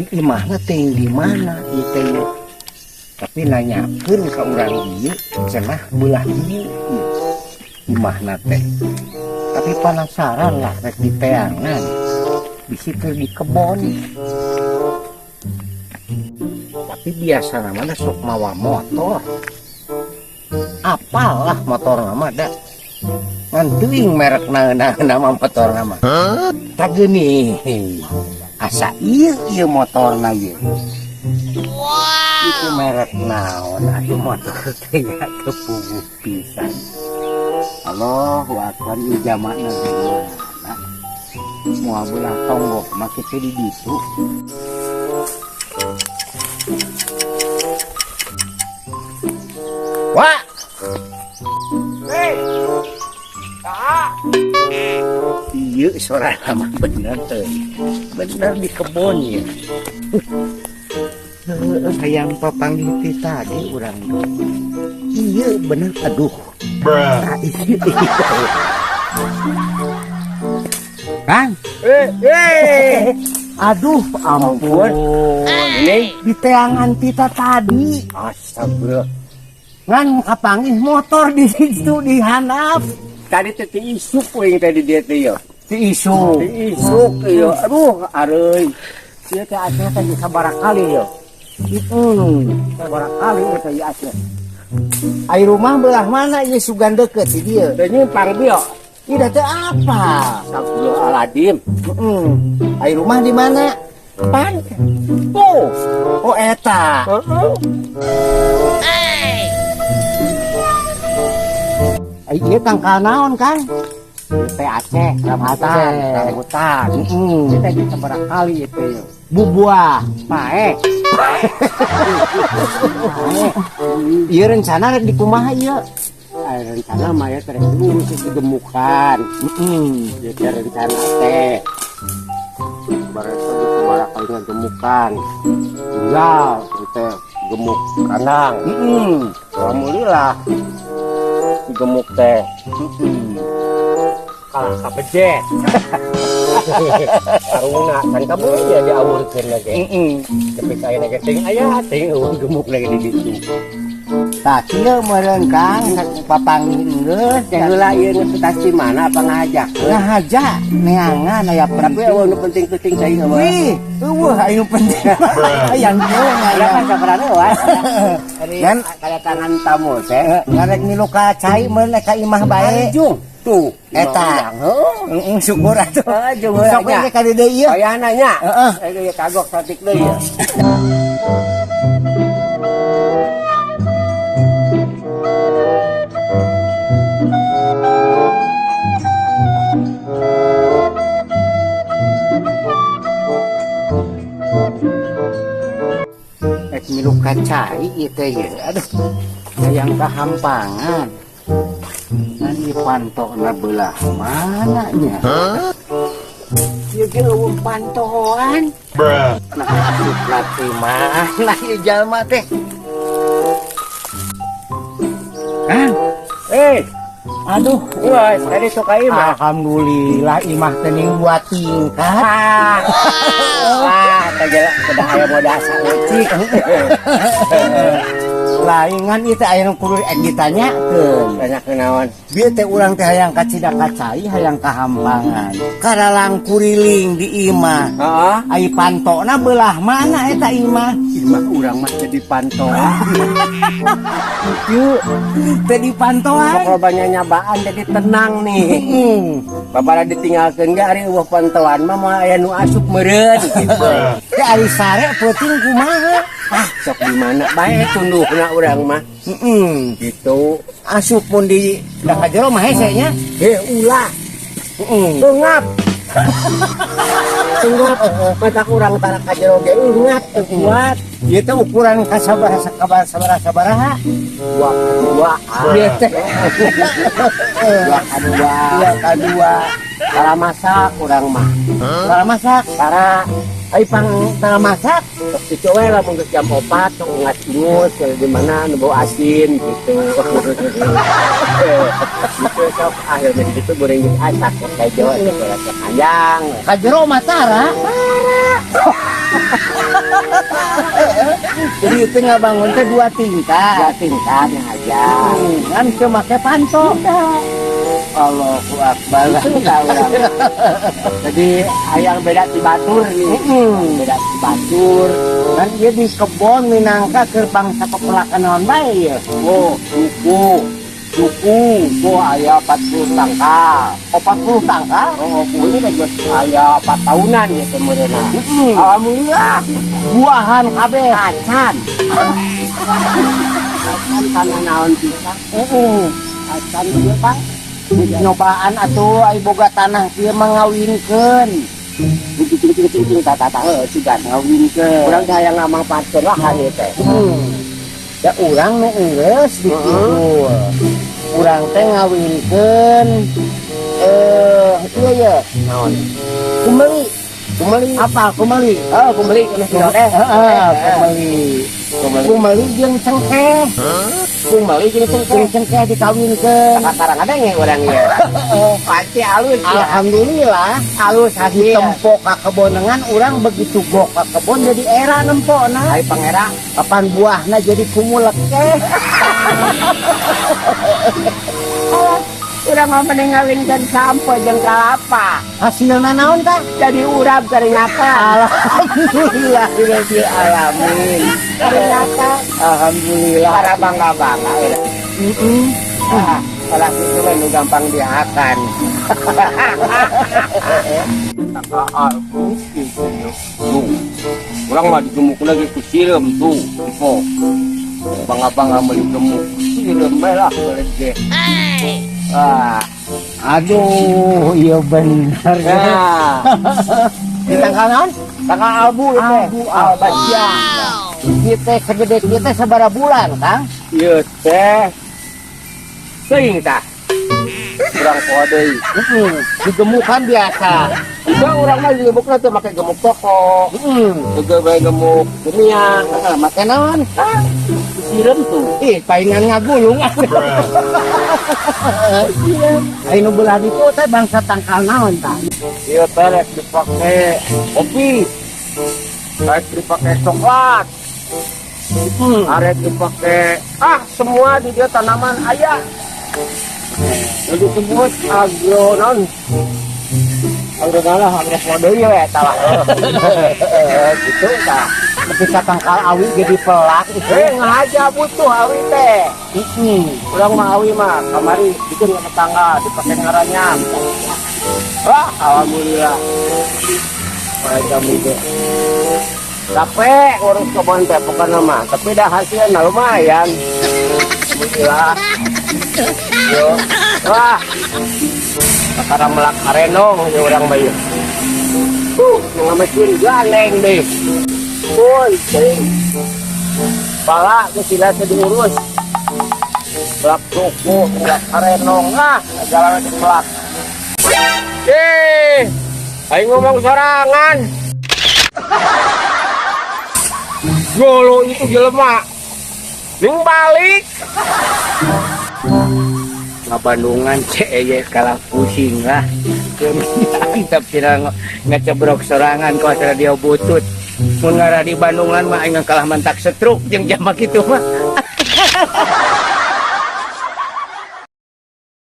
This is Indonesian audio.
tapi imahna teh di mana ieu teh. Tapi nanyakeun ka urang ieu cenah beulah ieu imahna teh. Tapi penasaran lah rek di teangan. Bisi teh di kebon. Tapi biasa namanya sok mawa motor. Apalah motor nama da. Ngan teuing merek nama motor nama. Tak geuning. Asa ieu motorna ieu. Wow. Itu merek naon atuh motor teh ya kepuguh pisan. Allahu akbar ieu jamakna gimana? Moal belah tonggok make teh di ditu. Wah. Hei. Kak. Iya, suara nama bener tuh. Bener di kebun ya. Sayang papanggil kita tadi orang. Iya, bener. Aduh. Kang. Aduh, ampun. Ini di teangan kita tadi. Astagfirullah. Ngan kapanggih motor di situ di handap. Tadi teh isuk we tadi dia teh yo. Ti isuk yo. Aduh, areuy. Ieu teh asna teh sabaraha kali yo. Sabaraha kali teh ieu asna. Ai rumah belah mana ieu sugan deukeut di dieu? Teh nyimpang bio. Ida teh apa? Astagfirullahaladzim. Ai rumah di mana? Pan. Tuh. Oh eta. Iya Kang kanaon Kang? Teh Aceh, Ramatan, Rambutan. Kita di seberapa kali itu. Bubuah, pae. Iya rencana di kumaha ieu. Rencana mah ya terus lurus digemukan. Jadi rencana teh. Seberapa kali gemukan. Tinggal kita gemuk kandang. Alhamdulillah. Gemuk teh kalah kabejet karuna kan kamu aja diawurkeun lagi tapi saya lagi ting aya ting gemuk lagi di situ tak kieu meureun Kang papanggih geus heula ieu investasi mana apa ngajak ngajak neangan aya tapi nu penting-penting cai mah wih eueuh anu penting yang kieu ngajak sabarana wae kan kaya tangan tamu teh ngarek milu ka cai meureun ka imah bae tuh eta syukur atuh sok we ka dieu ieu aya nanya heeh kagok satik deui ya milu kacai itu ya, aduh, yang kehampangan, nanti pantokna belah mananya? Ya jauh pantoan, nah mana ya jalma teh? Kang, aduh, wah, tadi suka imah. Alhamdulillah imah tening 2 tingkat. Wah, kagak udah aya modasa ucik. Laingan itu aya nu kudu ditanyakeun. Tanyakeun naon? Bieu teh urang teh hayang ka Cidak Kacai, hayang ka Hampangan. Karalang kuriling di imah. Heeh. Ai pantona belah mana eta imah? Imah urang mah teh di pantoan. Ieu teh di pantoan. Sok banyak nyabaan jadi tenang nih. Babara ditinggalkeun ge ari eueuh pantoan mah aya nu asup meureun gitu. Teh ari sare peuting kumaha? Sok di mana bae tunduhna urang mah. Gitu. Asup pun di da ka jero mah hese nya. Ulah. Tungap. Tungap mata urang tara ka jero ge ingat teu kuat. Ieu teh ukuran ka sabaraha? 2 ieu teh. 2 Tara masak urang mah. Tara masak, tara ai tara masak. Itu we lamun geus jam 4 sok ngat-ngut di mana nu bau asin gitu. Itu sok akhirnya gitu goreng asak kayak Jawa kayak panjang. Ka jero mah tara. Jadi itu ngabangun teh 2 tingkat. 2 tingkat yang aja. Kan cuma make panto. Allahu Akbar. Jadi ayang beda di batur nih. Beda di batur. Kan dia di kebon minangka ke bangsa pepelakan naon bae ya. Oh, suku, ayah 40 tangkal. Oh 40 tangkal? Oh, ini kan ayah 4 tahunan ya sebenarnya. Alhamdulillah. Buahan kabeh. Acan. Acan tanah naon bisa. Acan dia Pak. Nyobaan atuh ai boga tanah kieu mangawinkeun. Cing tata sigan ngawinkeun. Urang hayang ngamangpaatkeun lahan ieu teh. Ya urang nu geus dikitu. Urang teh ngawinkeun ieu ya naon? Kumeli apa kumeli? Oh, kumeli kana kumeli. Kumeli jeung cengkeh. Kumeli jeung cengkeh dikawinkeun. Sekarang ada nge urang ieu. Pasti halus ya. Alhamdulillah halus hasil tempo ka kebonengan urang begitu gok ka kebon jadi era nempona. Ai pangera Kapan buahna jadi kumulek teh. urang mah mending ngawinkeun sampo jeung kalapa. Hasilna naon tah? Jadi urap karingatan. Alhamdulillah rabbil alamin. Karingatan. Alhamdulillah. Para bangga-bangga ya. Kalau itu kan gampang diakan. Orang mah digemuk lagi ku sireum tuh. Ipo. Bangga-bangga meuli gemuk. Sireum bae lah boleh. Aduh, iya benar. Di tanggal naon? Tanggal Abu itu. Al-Basya. Kita segede kita sabara bulan, Kang? Ieu teh. Seuing tah. Urang poho deui. Digemukan biasa. Itu urang mah digemukna teh make gemuk toko. Juga bae gemuk dunia. Make naon? Sireum tuh. Paingan ngagulung. Ayo belah itu teh bangsa tangkal naon tah? Ieu teh rek dipake kopi. Rek dipake coklat. Arek dipake semua di dia tanaman aya. Jadi disebut agronon. Agronon agro ya tah. Gitu tah. Ketika tangkal awi jadi pelak itu ngaja butuh awi teh. Urang mah awi mah kamari bikin tetangga dipake ngaranyam. Alhamdulillah. Baik kami teh. Capek urus kebun teh pokokna mah, tapi dah hasilnya lumayan. Alhamdulillah. Yo. Sekarang melak arenong ya urang bae. Ngamesin galeng deh. Woi, pala ke sila diurus. Melak suku, melak arenong jalan di melak. Ayo ngomong sorangan. Golo itu jelema ning balik Bandungan ceye kalah pusing lah mantap cenah ngecebrok sorangan ku asa dia butut mun ngara di Bandungan mah aing kalah mentak stroke jeung jamak kitu mah